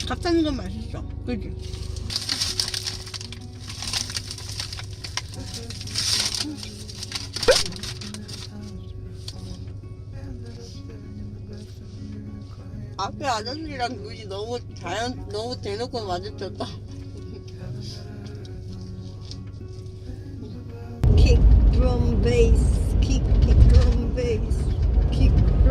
갓 사는 건 맛있어. 그지? 앞에 아저씨랑 눈이 너무 대놓고 마주쳤다. Kick drum bass, kick drum bass, kick